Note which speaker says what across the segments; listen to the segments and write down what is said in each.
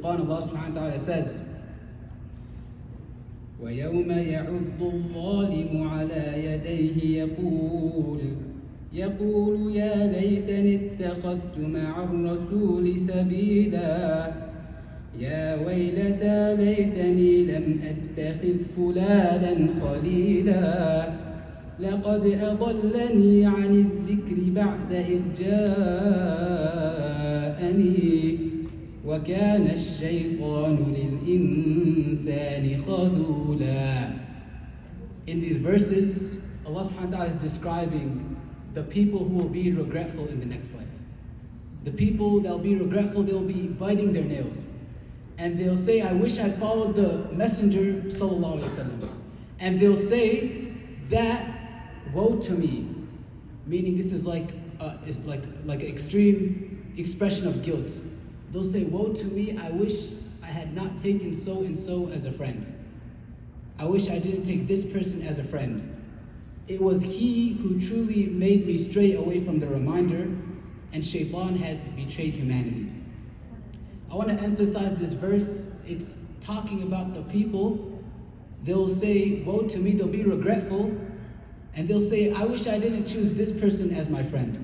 Speaker 1: Furqan, Allah subhanahu wa ta'ala says, وَيَوْمَ يَعُضُّ الظَّالِمُ عَلَى يَدَيْهِ يقول يا ليتني اتخذت مع الرسول سبيلا يا ويلتى ليتني لم أتخذ فلانا خليلا لقد أضلني عن الذكر بعد إذ جاءني وكان الشيطان للإنسان خذولا. In these verses, Allah subhanahu wa ta'ala is describing the people who will be regretful in the next life. The people that will be regretful, they'll be biting their nails. And they'll say, I wish I'd followed the Messenger sallallahu alaihi wasallam. And they'll say that, woe to me. Meaning this is like an extreme expression of guilt. They'll say, woe to me, I wish I had not taken so and so as a friend. I wish I didn't take this person as a friend. It was he who truly made me stray away from the reminder, and Shaitan has betrayed humanity. I want to emphasize this verse. It's talking about the people. They'll say, woe to me, they'll be regretful, and they'll say, I wish I didn't choose this person as my friend.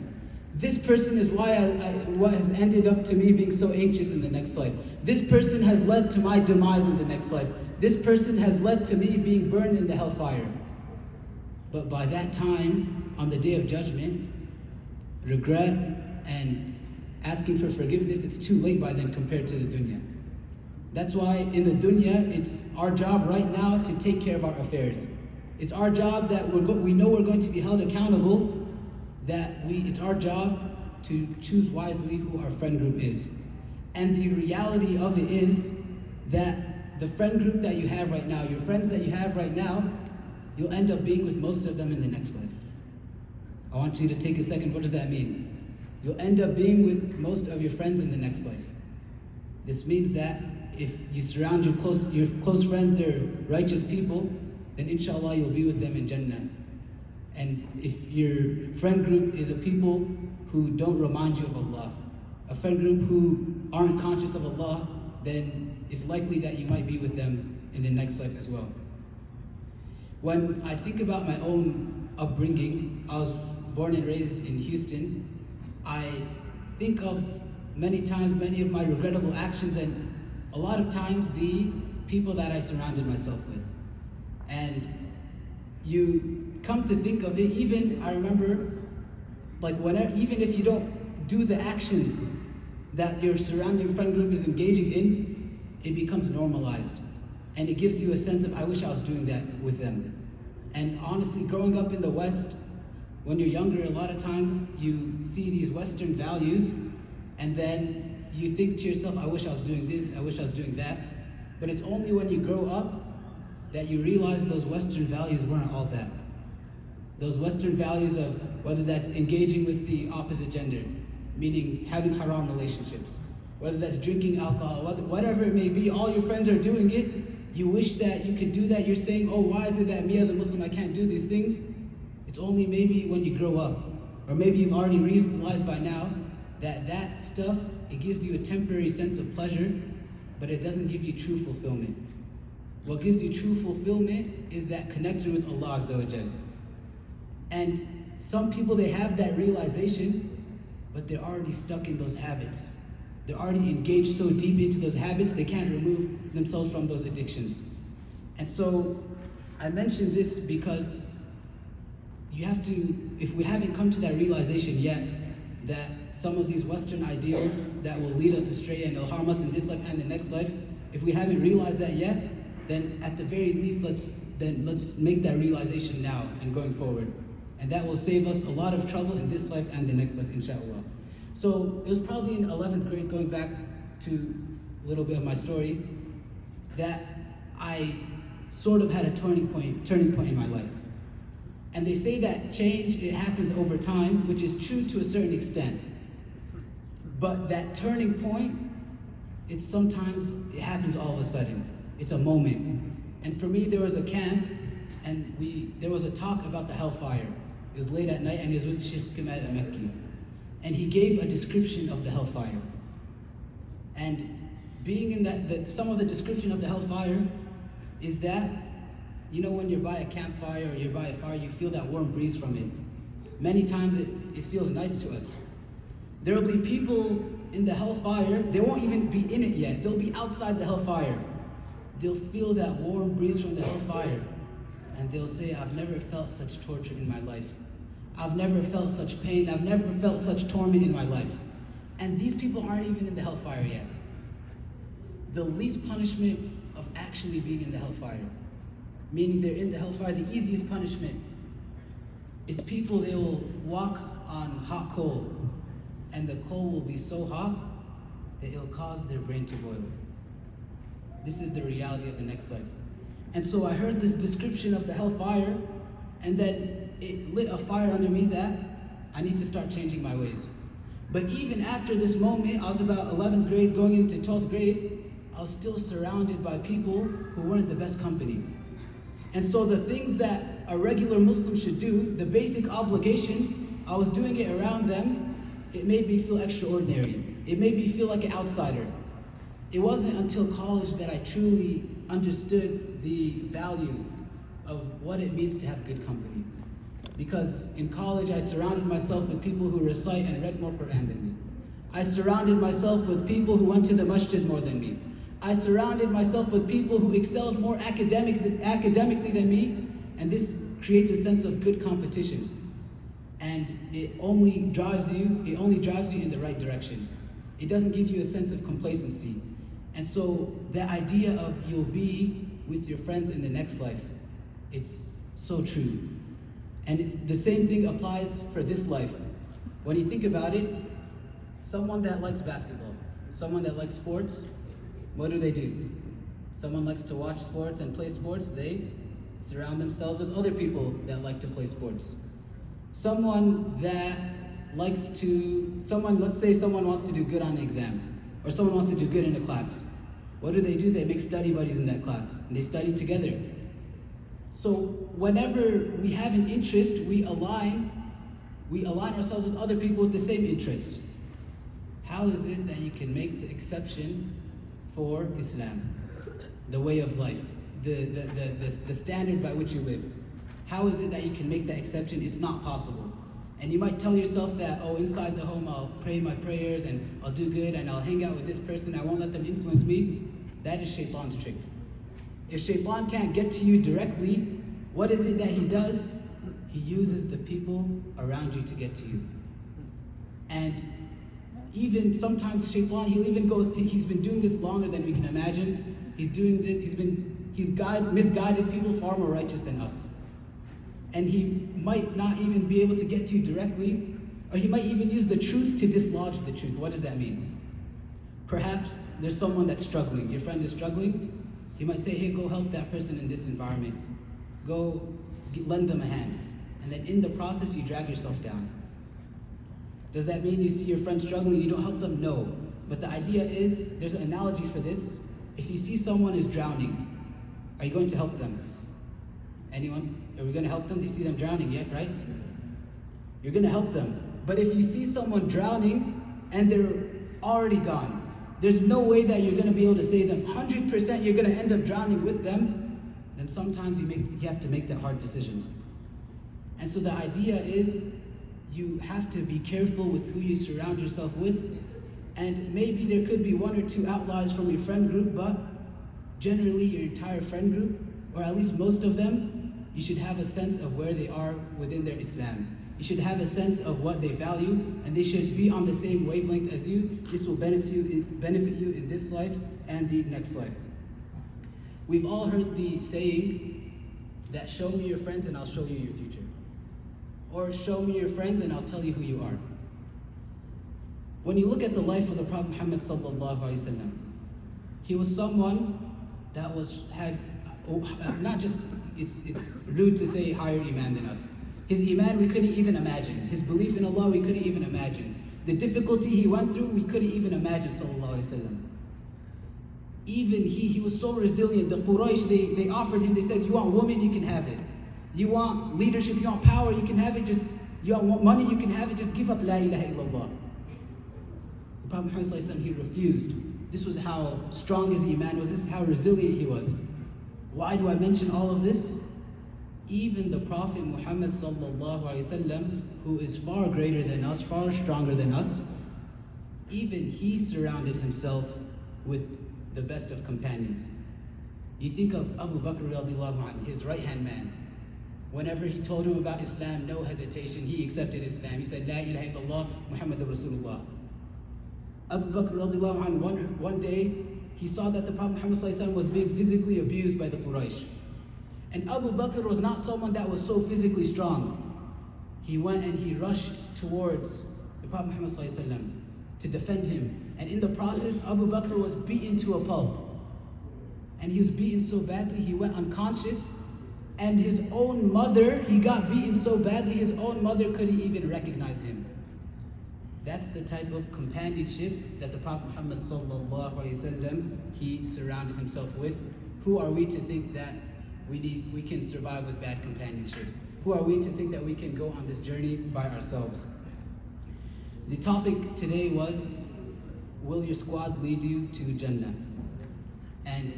Speaker 1: This person is what has ended up to me being so anxious in the next life. This person has led to my demise in the next life. This person has led to me being burned in the hellfire. But by that time, on the day of judgment, regret and asking for forgiveness, it's too late by then compared to the dunya. That's why in the dunya, it's our job right now to take care of our affairs. It's our job that we know we're going to be held accountable, it's our job to choose wisely who our friend group is. And the reality of it is that the friend group that you have right now, your friends that you have right now, you'll end up being with most of them in the next life. I want you to take a second. What does that mean? You'll end up being with most of your friends in the next life. This means that if you surround your close friends, they're righteous people, then inshallah you'll be with them in Jannah. And if your friend group is a people who don't remind you of Allah, a friend group who aren't conscious of Allah, then it's likely that you might be with them in the next life as well. When I think about my own upbringing, I was born and raised in Houston. I think of many times many of my regrettable actions, and a lot of times the people that I surrounded myself with. And you come to think of it, even I remember, even if you don't do the actions that your surrounding friend group is engaging in, it becomes normalized. And it gives you a sense of, I wish I was doing that with them. And honestly, growing up in the West, when you're younger, a lot of times you see these Western values, and then you think to yourself, I wish I was doing this, I wish I was doing that. But it's only when you grow up that you realize those Western values weren't all that. Those Western values of whether that's engaging with the opposite gender, meaning having haram relationships, whether that's drinking alcohol, whatever it may be, all your friends are doing it. You wish that you could do that. You're saying, oh, why is it that me as a Muslim, I can't do these things? It's only maybe when you grow up, or maybe you've already realized by now that stuff, it gives you a temporary sense of pleasure, but it doesn't give you true fulfillment. What gives you true fulfillment is that connection with Allah Azza wa Jal. And some people, they have that realization, but they're already stuck in those habits. They're already engaged so deep into those habits, they can't remove themselves from those addictions. And so I mentioned this because you have to, if we haven't come to that realization yet, that some of these Western ideals that will lead us astray and will harm us in this life and the next life, if we haven't realized that yet, then at the very least, let's make that realization now and going forward. And that will save us a lot of trouble in this life and the next life, inshallah. So it was probably in 11th grade, going back to a little bit of my story, that I sort of had a turning point in my life. And they say that change, it happens over time, which is true to a certain extent. But that turning point, it happens all of a sudden. It's a moment. And for me, there was a camp, and there was a talk about the hellfire. It was late at night, and it was with Sheikh Kamal al-Makki. And he gave a description of the hellfire. And being in some of the description of the hellfire is that, you know, when you're by a campfire or you're by a fire, you feel that warm breeze from it. Many times it feels nice to us. There will be people in the hellfire, they won't even be in it yet. They'll be outside the hellfire. They'll feel that warm breeze from the hellfire. And they'll say, I've never felt such torture in my life. I've never felt such pain. I've never felt such torment in my life. And these people aren't even in the hellfire yet. The least punishment of actually being in the hellfire, meaning they're in the hellfire, the easiest punishment is people, they will walk on hot coal, and the coal will be so hot that it'll cause their brain to boil. This is the reality of the next life. And so I heard this description of the hellfire, and then it lit a fire under me that I need to start changing my ways. But even after this moment, I was about 11th grade going into 12th grade, I was still surrounded by people who weren't the best company. And so the things that a regular Muslim should do, the basic obligations, I was doing it around them. It made me feel extraordinary. It made me feel like an outsider. It wasn't until college that I truly understood the value of what it means to have good company. Because in college, I surrounded myself with people who recite and read more Quran than me. I surrounded myself with people who went to the masjid more than me. I surrounded myself with people who excelled more academically than me, and this creates a sense of good competition. And it only drives you in the right direction. It doesn't give you a sense of complacency. And so the idea of you'll be with your friends in the next life, it's so true. And the same thing applies for this life. When you think about it, someone that likes basketball, someone that likes sports, what do? Someone likes to watch sports and play sports, they surround themselves with other people that like to play sports. Someone that let's say someone wants to do good on an exam, or someone wants to do good in a class. What do? They make study buddies in that class, and they study together. So whenever we have an interest, we align ourselves with other people with the same interest. How is it that you can make the exception for Islam, the way of life, the standard by which you live? How is it that you can make that exception? It's not possible. And you might tell yourself that, inside the home I'll pray my prayers and I'll do good and I'll hang out with this person, I won't let them influence me. That is shaitan's trick. If shaitan can't get to you directly, what is it that he does? He uses the people around you to get to you. And even sometimes shaitan, he's been doing this longer than we can imagine. He's misguided people far more righteous than us. And he might not even be able to get to you directly, or he might even use the truth to dislodge the truth. What does that mean? Perhaps there's someone that's struggling. Your friend is struggling. He might say, hey, go help that person in this environment. Go lend them a hand. And then in the process, you drag yourself down. Does that mean you see your friend struggling, you don't help them? No. But the idea is, there's an analogy for this. If you see someone is drowning, are you going to help them? Anyone? Are we going to help them? Do you see them drowning yet, right? You're going to help them. But if you see someone drowning and they're already gone, there's no way that you're going to be able to save them. 100% you're going to end up drowning with them. Then sometimes you have to make that hard decision. And so the idea is, you have to be careful with who you surround yourself with. And maybe there could be one or two outliers from your friend group, but generally your entire friend group, or at least most of them, you should have a sense of where they are within their Islam. You should have a sense of what they value, and they should be on the same wavelength as you. This will benefit you in this life and the next life. We've all heard the saying that show me your friends and I'll show you your future. Or show me your friends and I'll tell you who you are. When you look at the life of the Prophet Muhammad sallallahu alaihi wasallam, he was someone that had not just, it's rude to say higher iman than us. His iman we couldn't even imagine. His belief in Allah we couldn't even imagine. The difficulty he went through we couldn't even imagine, sallallahu alaihi wasallam. Even he was so resilient. The Quraysh, they offered him, they said, you want women, you can have it. You want leadership, you want power, you can have it. You want money, you can have it. Just give up La ilaha illallah. The Prophet Muhammad sallallahu alaihi wasallam, he refused. This was how strong his iman was. This is how resilient he was. Why do I mention all of this? Even the Prophet Muhammad sallallahu alaihi wasallam, who is far greater than us, far stronger than us, even he surrounded himself with the best of companions. You think of Abu Bakr radiallahu anhu, his right-hand man. Whenever he told him about Islam, no hesitation, he accepted Islam. He said, La ilaha illallah, Muhammadur Rasulullah. Abu Bakr radiallahu anhu, one day, he saw that the Prophet Muhammad sallallahu alaihi wasallam was being physically abused by the Quraysh. And Abu Bakr was not someone that was so physically strong. He went and he rushed towards the Prophet Muhammad sallallahu alaihi wasallam to defend him. And in the process, Abu Bakr was beaten to a pulp. And he was beaten so badly, he went unconscious. And his own mother, he got beaten so badly, his own mother couldn't even recognize him. That's the type of companionship that the Prophet Muhammad sallallahu alaihi wasallam, he surrounded himself with. Who are we to think that we can survive with bad companionship? Who are we to think that we can go on this journey by ourselves? The topic today was, will your squad lead you to Jannah? And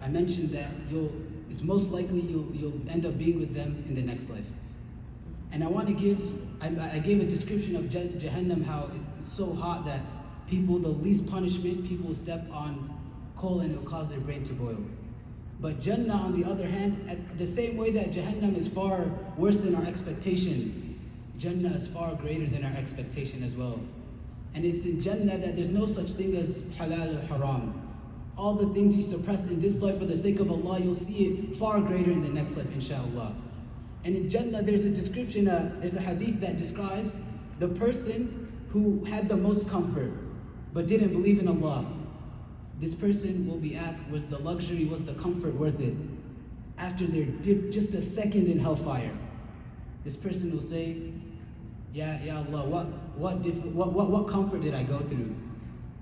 Speaker 1: I mentioned that it's most likely you'll end up being with them in the next life. And I gave a description of Jahannam, how it's so hot that people, the least punishment, people will step on coal and it'll cause their brain to boil. But Jannah, on the other hand, at the same way that Jahannam is far worse than our expectation, Jannah is far greater than our expectation as well. And it's in Jannah that there's no such thing as halal or haram. All the things you suppress in this life for the sake of Allah, you'll see it far greater in the next life, inshallah. And in Jannah, there's a description, there's a hadith that describes the person who had the most comfort, but didn't believe in Allah. This person will be asked, was the luxury, was the comfort worth it? After they're dipped just a second in hellfire, this person will say, Ya Allah, what comfort did I go through?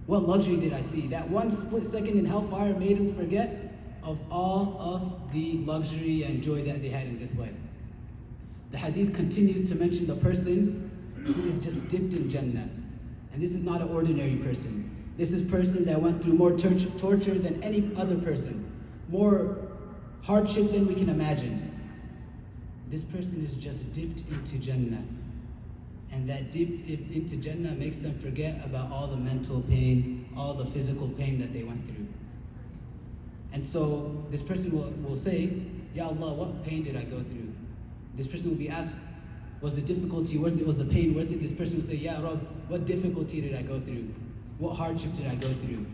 Speaker 1: What luxury did I see? That one split second in hellfire made him forget of all of the luxury and joy that they had in this life. The hadith continues to mention the person who is just dipped in Jannah. And this is not an ordinary person. This is a person that went through more torture than any other person, more hardship than we can imagine. This person is just dipped into Jannah. And that dip into Jannah makes them forget about all the mental pain, all the physical pain that they went through. And so this person will say, Ya Allah, what pain did I go through? This person will be asked, was the difficulty worth it? Was the pain worth it? This person will say, Ya Rabb, what difficulty did I go through? What hardship did I go through?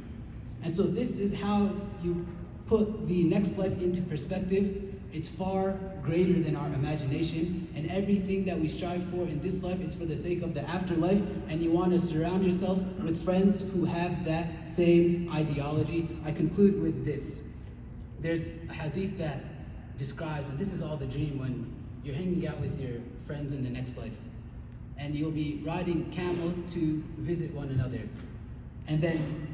Speaker 1: And so this is how you put the next life into perspective. It's far greater than our imagination, and everything that we strive for in this life, it's for the sake of the afterlife, and you want to surround yourself with friends who have that same ideology. I conclude with this. There's a hadith that describes, and this is all the dream, when you're hanging out with your friends in the next life, and you'll be riding camels to visit one another, and then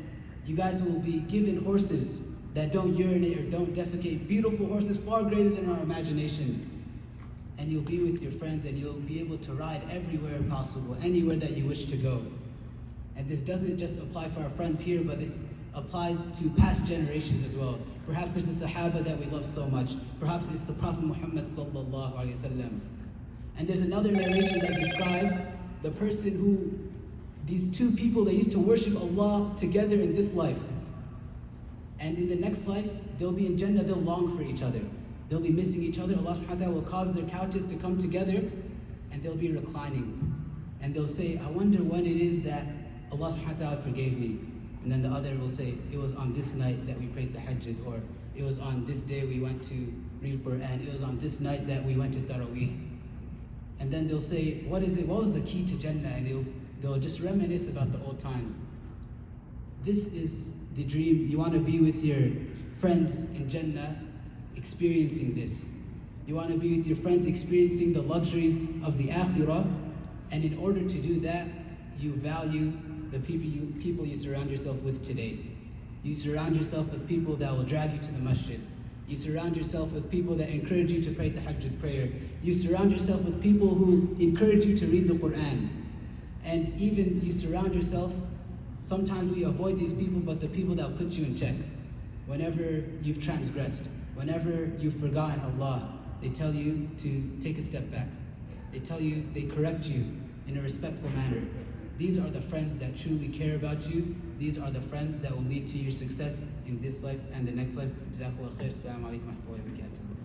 Speaker 1: you guys will be given horses that don't urinate or don't defecate, beautiful horses far greater than our imagination. And you'll be with your friends and you'll be able to ride everywhere possible, anywhere that you wish to go. And this doesn't just apply for our friends here, but this applies to past generations as well. Perhaps there's the Sahaba that we love so much. Perhaps it's the Prophet Muhammad sallallahu alaihi wasallam. And there's another narration that describes the person who, these two people, they used to worship Allah together in this life. And in the next life, they'll be in Jannah, they'll long for each other. They'll be missing each other. Allah subhanahu wa ta'ala will cause their couches to come together and they'll be reclining. And they'll say, I wonder when it is that Allah subhanahu wa ta'ala forgave me. And then the other will say, it was on this night that we prayed the Hajj, or it was on this day we went to read Quran, it was on this night that we went to Taraweeh. And then they'll say, what is it? What was the key to Jannah? And they'll just reminisce about the old times. This is the dream. You want to be with your friends in Jannah experiencing this. You want to be with your friends experiencing the luxuries of the Akhirah. And in order to do that, you value the people you surround yourself with today. You surround yourself with people that will drag you to the masjid. You surround yourself with people that encourage you to pray the tahajjud prayer. You surround yourself with people who encourage you to read the Quran. And even you surround yourself Sometimes we avoid these people, but the people that put you in check. Whenever you've transgressed, whenever you've forgotten Allah, they tell you to take a step back. They correct you in a respectful manner. These are the friends that truly care about you. These are the friends that will lead to your success in this life and the next life. Jazakallah khair. Assalamu alaikum wa rahmatullahi wa barakatuh.